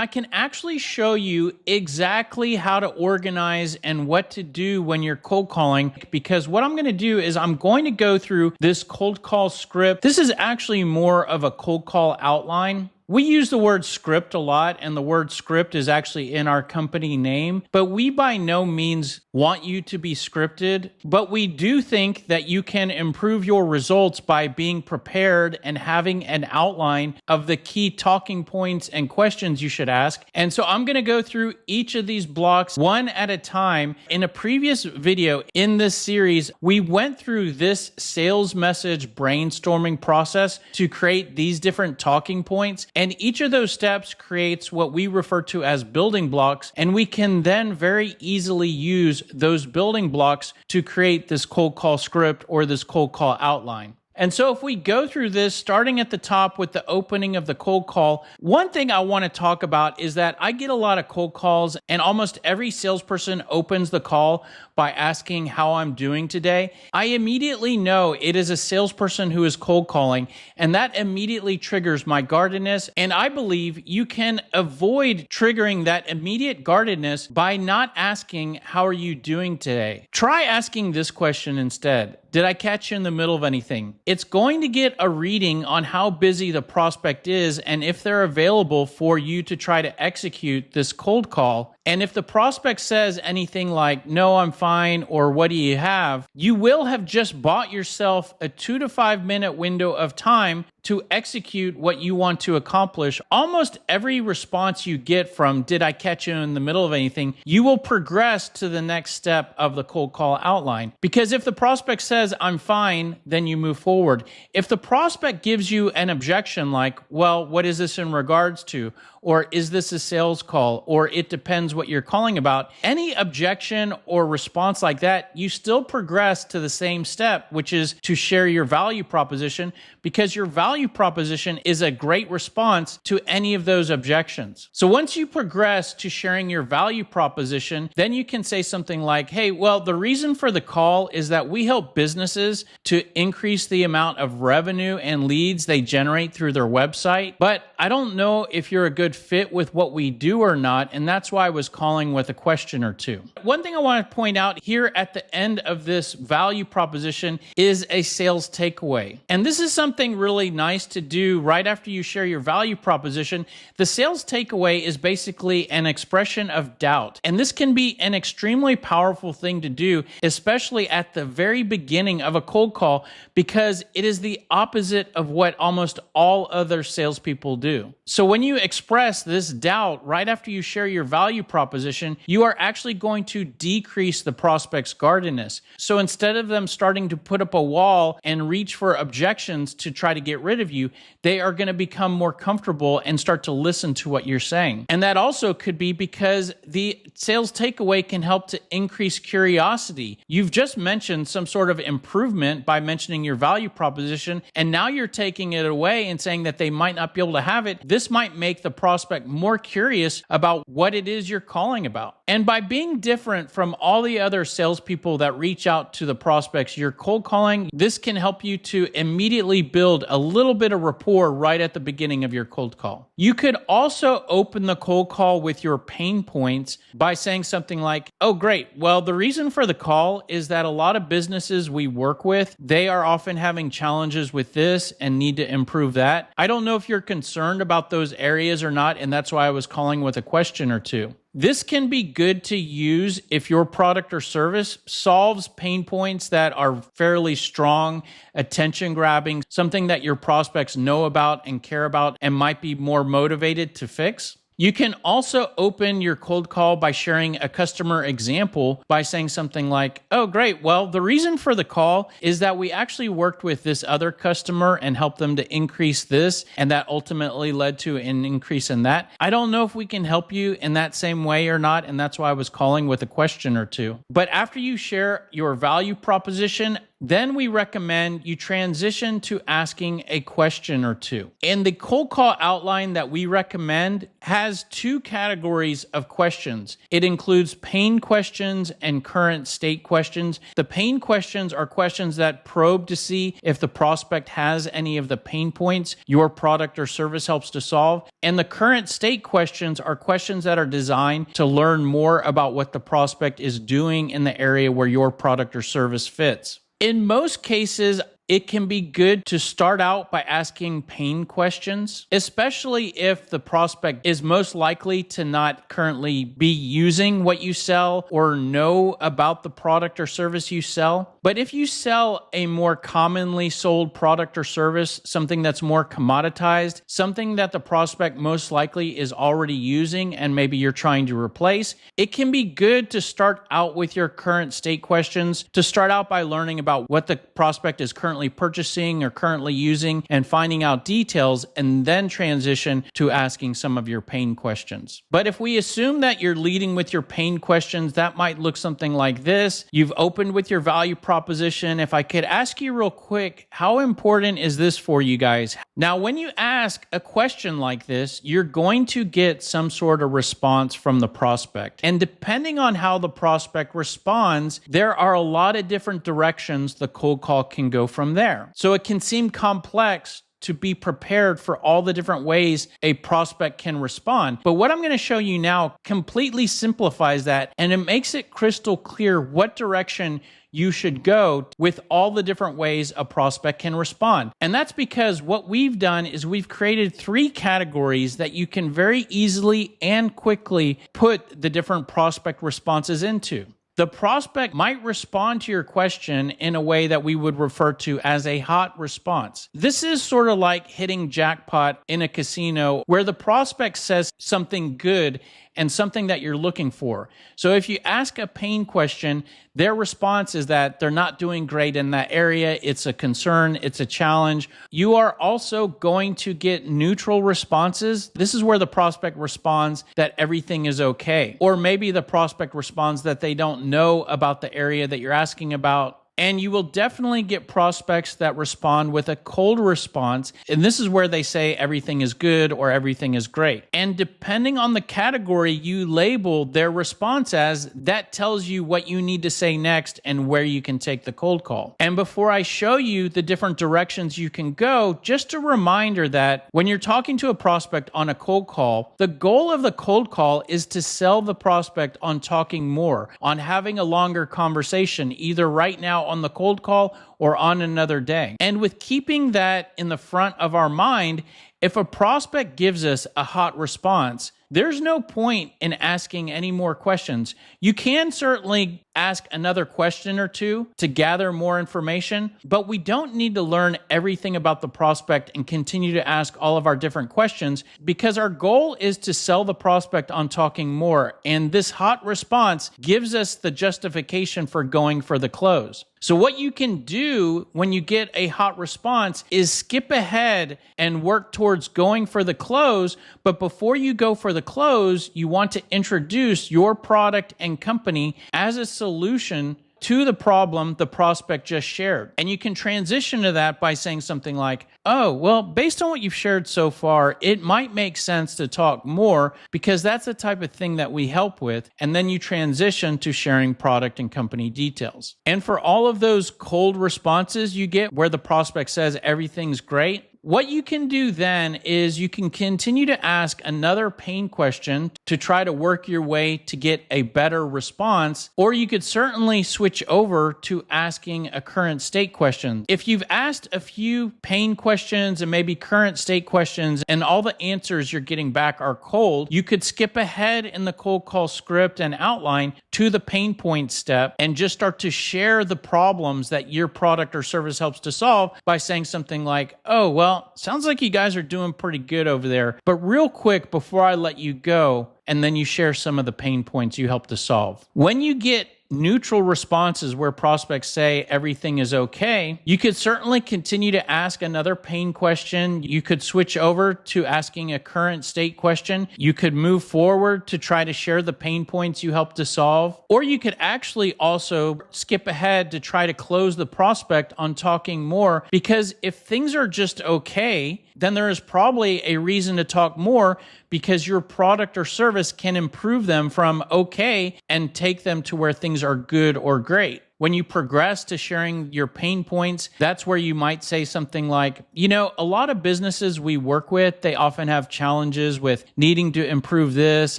I can actually show you exactly how to organize and what to do when you're cold calling, because what I'm going to do is I'm going to go through this cold call script. This is actually more of a cold call outline. We use the word script a lot, and the word script is actually in our company name, but we by no means want you to be scripted, but we do think that you can improve your results by being prepared and having an outline of the key talking points and questions you should ask. And so I'm going to go through each of these blocks one at a time. In a previous video in this series, we went through this sales message brainstorming process to create these different talking points. And each of those steps creates what we refer to as building blocks. And we can then very easily use those building blocks to create this cold call script or this cold call outline. And so if we go through this, starting at the top with the opening of the cold call, one thing I want to talk about is that I get a lot of cold calls, and almost every salesperson opens the call by asking how I'm doing today. I immediately know it is a salesperson who is cold calling, and that immediately triggers my guardedness. And I believe you can avoid triggering that immediate guardedness by not asking, how are you doing today? Try asking this question instead. Did I catch you in the middle of anything? It's going to get a reading on how busy the prospect is and if they're available for you to try to execute this cold call. And if the prospect says anything like, no, I'm fine, or what do you have? You will have just bought yourself a 2 to 5 minute window of time to execute what you want to accomplish. Almost every response you get from, did I catch you in the middle of anything? You will progress to the next step of the cold call outline. Because if the prospect says, I'm fine, then you move forward. If the prospect gives you an objection like, well, what is this in regards to? Or is this a sales call? Or it depends what you're calling about. Any objection or response like that, you still progress to the same step, which is to share your value proposition, because your value proposition is a great response to any of those objections. So once you progress to sharing your value proposition, then you can say something like, hey, well, the reason for the call is that we help businesses to increase the amount of revenue and leads they generate through their website, but I don't know if you're a good fit with what we do or not, and that's why I was calling with a question or two. One thing I want to point out here at the end of this value proposition is a sales takeaway. And this is something really nice to do right after you share your value proposition. The sales takeaway is basically an expression of doubt. And this can be an extremely powerful thing to do, especially at the very beginning of a cold call, because it is the opposite of what almost all other salespeople do. So when you express this doubt right after you share your value proposition, you are actually going to decrease the prospect's guardedness. So instead of them starting to put up a wall and reach for objections to try to get rid of you, they are going to become more comfortable and start to listen to what you're saying. And that also could be because the sales takeaway can help to increase curiosity. You've just mentioned some sort of improvement by mentioning your value proposition, and now you're taking it away and saying that they might not be able to have it. This might make the prospect more curious about what it is you're calling about. And by being different from all the other salespeople that reach out to the prospects you're cold calling, this can help you to immediately build a little bit of rapport right at the beginning of your cold call. You could also open the cold call with your pain points by saying something like, oh, great. Well, the reason for the call is that a lot of businesses we work with, they are often having challenges with this and need to improve that. I don't know if you're concerned about those areas or not, and that's why I was calling with a question or two. This can be good to use if your product or service solves pain points that are fairly strong, attention grabbing, something that your prospects know about and care about and might be more motivated to fix. You can also open your cold call by sharing a customer example by saying something like, oh, great. Well, the reason for the call is that we actually worked with this other customer and helped them to increase this, and that ultimately led to an increase in that. I don't know if we can help you in that same way or not, and that's why I was calling with a question or two. But after you share your value proposition, then we recommend you transition to asking a question or two. And the cold call outline that we recommend has two categories of questions. It includes pain questions and current state questions. The pain questions are questions that probe to see if the prospect has any of the pain points your product or service helps to solve. And the current state questions are questions that are designed to learn more about what the prospect is doing in the area where your product or service fits. In most cases, it can be good to start out by asking pain questions, especially if the prospect is most likely to not currently be using what you sell or know about the product or service you sell. But if you sell a more commonly sold product or service, something that's more commoditized, something that the prospect most likely is already using and maybe you're trying to replace, it can be good to start out with your current state questions, to start out by learning about what the prospect is currently purchasing or currently using and finding out details, and then transition to asking some of your pain questions. But if we assume that you're leading with your pain questions, that might look something like this. You've opened with your value proposition. If I could ask you real quick, how important is this for you guys? Now, when you ask a question like this, you're going to get some sort of response from the prospect. And depending on how the prospect responds, there are a lot of different directions the cold call can go from there. So it can seem complex to be prepared for all the different ways a prospect can respond. But what I'm going to show you now completely simplifies that, and it makes it crystal clear what direction you should go with all the different ways a prospect can respond. And that's because what we've done is we've created 3 categories that you can very easily and quickly put the different prospect responses into. The prospect might respond to your question in a way that we would refer to as a hot response. This is sort of like hitting jackpot in a casino where the prospect says something good and something that you're looking for. So if you ask a pain question, their response is that they're not doing great in that area. It's a concern. It's a challenge. You are also going to get neutral responses. This is where the prospect responds that everything is okay. Or maybe the prospect responds that they don't know about the area that you're asking about. And you will definitely get prospects that respond with a cold response. And this is where they say everything is good or everything is great. And depending on the category you label their response as, that tells you what you need to say next and where you can take the cold call. And before I show you the different directions you can go, just a reminder that when you're talking to a prospect on a cold call, the goal of the cold call is to sell the prospect on talking more, on having a longer conversation, either right now on the cold call or on another day. And with keeping that in the front of our mind, if a prospect gives us a hot response, there's no point in asking any more questions. You can certainly ask another question or two to gather more information, but we don't need to learn everything about the prospect and continue to ask all of our different questions, because our goal is to sell the prospect on talking more. And this hot response gives us the justification for going for the close. So what you can do when you get a hot response is skip ahead and work towards going for the close. But before you go for the close, you want to introduce your product and company as a solution to the problem the prospect just shared. And you can transition to that by saying something like, oh, well, based on what you've shared so far, it might make sense to talk more because that's the type of thing that we help with. And then you transition to sharing product and company details. And for all of those cold responses you get where the prospect says everything's great, what you can do then is you can continue to ask another pain question to try to work your way to get a better response, or you could certainly switch over to asking a current state question. If you've asked a few pain questions and maybe current state questions and all the answers you're getting back are cold, you could skip ahead in the cold call script and outline to the pain point step and just start to share the problems that your product or service helps to solve by saying something like, oh, well, sounds like you guys are doing pretty good over there. But real quick, before I let you go, and then you share some of the pain points you help to solve. When you get neutral responses where prospects say everything is okay, you could certainly continue to ask another pain question. You could switch over to asking a current state question. You could move forward to try to share the pain points you helped to solve. Or you could actually also skip ahead to try to close the prospect on talking more, because if things are just okay, then there is probably a reason to talk more, because your product or service can improve them from okay and take them to where things are good or great. When you progress to sharing your pain points, that's where you might say something like, a lot of businesses we work with, they often have challenges with needing to improve this,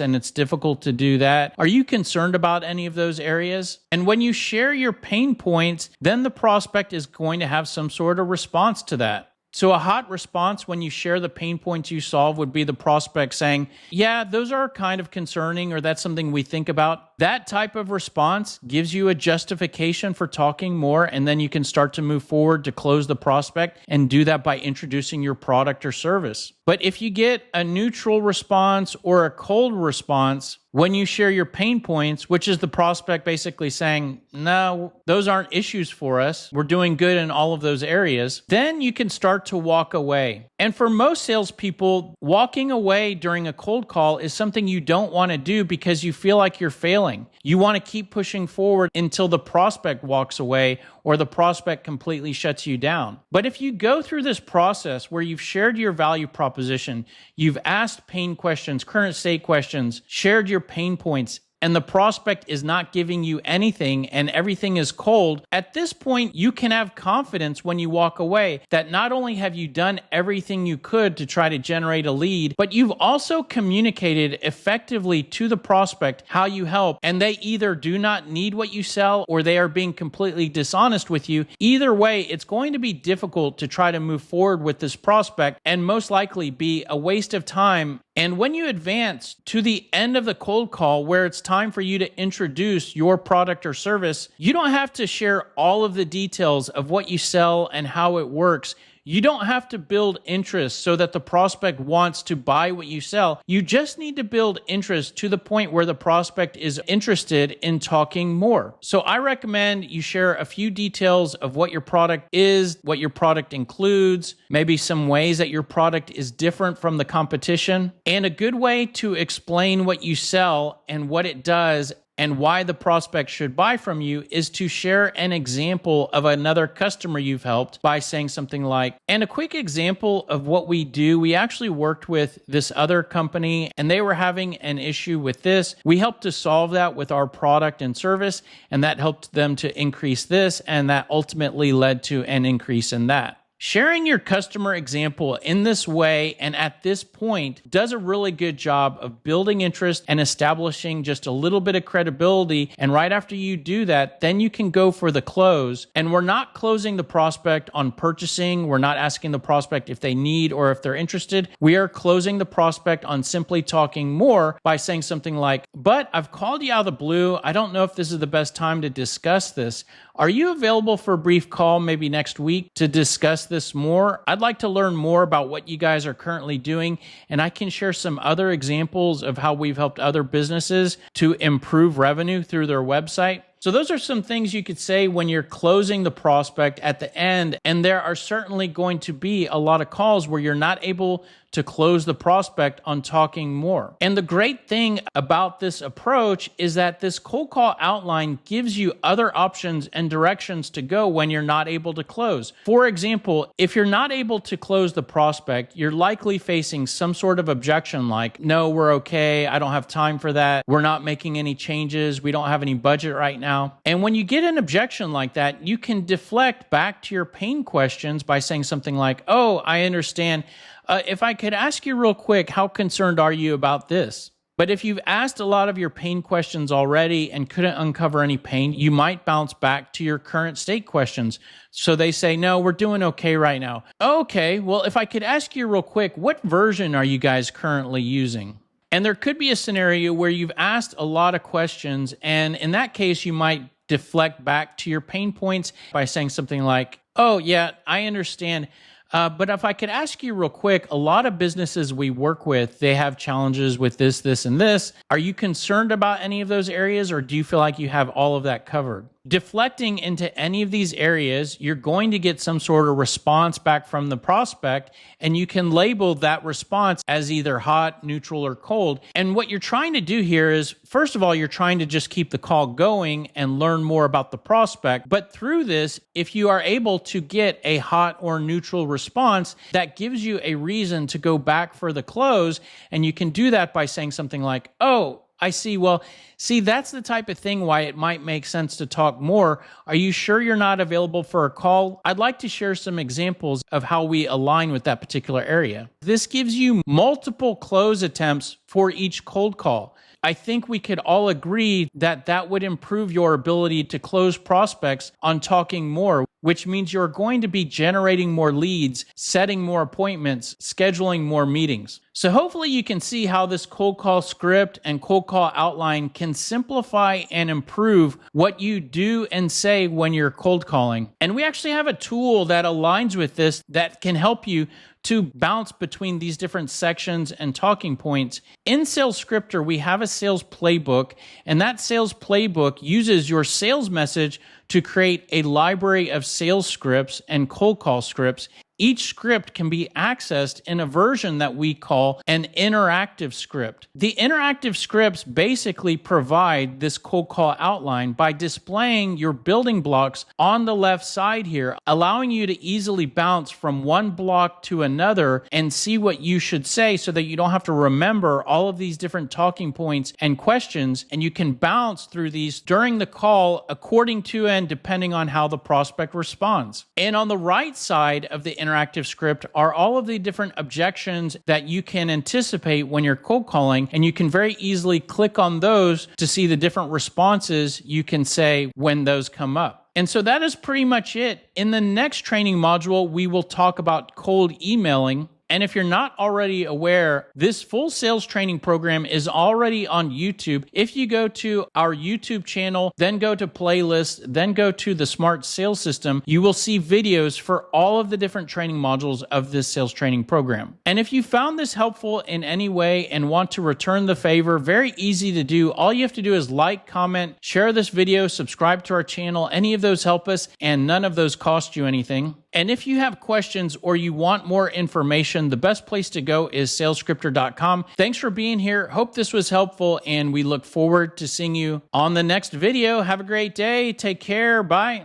and it's difficult to do that. Are you concerned about any of those areas? And when you share your pain points, then the prospect is going to have some sort of response to that. So a hot response when you share the pain points you solve would be the prospect saying, yeah, those are kind of concerning, or that's something we think about. That type of response gives you a justification for talking more, and then you can start to move forward to close the prospect and do that by introducing your product or service. But if you get a neutral response or a cold response when you share your pain points, which is the prospect basically saying, no, those aren't issues for us, we're doing good in all of those areas, then you can start to walk away. And for most salespeople, walking away during a cold call is something you don't want to do because you feel like you're failing. You want to keep pushing forward until the prospect walks away or the prospect completely shuts you down. But if you go through this process where you've shared your value proposition, you've asked pain questions, current state questions, shared your pain points, and the prospect is not giving you anything and everything is cold, at this point, you can have confidence when you walk away that not only have you done everything you could to try to generate a lead, but you've also communicated effectively to the prospect how you help, and they either do not need what you sell or they are being completely dishonest with you. Either way, it's going to be difficult to try to move forward with this prospect and most likely be a waste of time. And when you advance to the end of the cold call where it's time for you to introduce your product or service, you don't have to share all of the details of what you sell and how it works. You don't have to build interest so that the prospect wants to buy what you sell. You just need to build interest to the point where the prospect is interested in talking more. So I recommend you share a few details of what your product is, what your product includes, maybe some ways that your product is different from the competition, and a good way to explain what you sell and what it does and why the prospect should buy from you is to share an example of another customer you've helped by saying something like, and a quick example of what we do, we actually worked with this other company and they were having an issue with this. We helped to solve that with our product and service, and that helped them to increase this, and that ultimately led to an increase in that. Sharing your customer example in this way and at this point does a really good job of building interest and establishing just a little bit of credibility. And right after you do that, then you can go for the close. And we're not closing the prospect on purchasing. We're not asking the prospect if they need or if they're interested. We are closing the prospect on simply talking more by saying something like, but I've called you out of the blue. I don't know if this is the best time to discuss this. Are you available for a brief call maybe next week to discuss this more? I'd like to learn more about what you guys are currently doing, and I can share some other examples of how we've helped other businesses to improve revenue through their website. So those are some things you could say when you're closing the prospect at the end, and there are certainly going to be a lot of calls where you're not able to close the prospect on talking more. And the great thing about this approach is that this cold call outline gives you other options and directions to go when you're not able to close. For example, if you're not able to close the prospect, you're likely facing some sort of objection like, no, we're okay, I don't have time for that, we're not making any changes, we don't have any budget right now. And when you get an objection like that, you can deflect back to your pain questions by saying something like, oh, I understand. If I could ask you real quick, how concerned are you about this? But if you've asked a lot of your pain questions already and couldn't uncover any pain, you might bounce back to your current state questions. So they say, no, we're doing okay right now. Okay, well, if I could ask you real quick, what version are you guys currently using? And there could be a scenario where you've asked a lot of questions, and in that case, you might deflect back to your pain points by saying something like, oh, yeah, I understand. But if I could ask you real quick, a lot of businesses we work with, they have challenges with this, and this. Are you concerned about any of those areas, or do you feel like you have all of that covered? Deflecting into any of these areas, you're going to get some sort of response back from the prospect, and you can label that response as either hot, neutral, or cold. And what you're trying to do here is, first of all, you're trying to just keep the call going and learn more about the prospect. But through this, if you are able to get a hot or neutral response, that gives you a reason to go back for the close. And you can do that by saying something like, oh, I see. Well, see, that's the type of thing why it might make sense to talk more. Are you sure you're not available for a call? I'd like to share some examples of how we align with that particular area. This gives you multiple close attempts for each cold call. I think we could all agree that that would improve your ability to close prospects on talking more, which means you're going to be generating more leads, setting more appointments, scheduling more meetings. So hopefully you can see how this cold call script and cold call outline can simplify and improve what you do and say when you're cold calling. And we actually have a tool that aligns with this that can help you to bounce between these different sections and talking points. In Sales Scripter, we have a sales playbook, and that sales playbook uses your sales message to create a library of sales scripts and cold call scripts. Each script can be accessed in a version that we call an interactive script. The interactive scripts basically provide this cold call outline by displaying your building blocks on the left side here, allowing you to easily bounce from one block to another and see what you should say so that you don't have to remember all of these different talking points and questions, and you can bounce through these during the call according to and depending on how the prospect responds. And on the right side of the interactive script are all of the different objections that you can anticipate when you're cold calling, and you can very easily click on those to see the different responses you can say when those come up. And so that is pretty much it. In the next training module, we will talk about cold emailing. And if you're not already aware, this full sales training program is already on YouTube. If you go to our YouTube channel, then go to playlists, then go to the Smart Sales System, you will see videos for all of the different training modules of this sales training program. And if you found this helpful in any way and want to return the favor, very easy to do. All you have to do is like, comment, share this video, subscribe to our channel. Any of those help us, and none of those cost you anything. And if you have questions or you want more information, the best place to go is salescripter.com. Thanks for being here. Hope this was helpful, and we look forward to seeing you on the next video. Have a great day. Take care. Bye.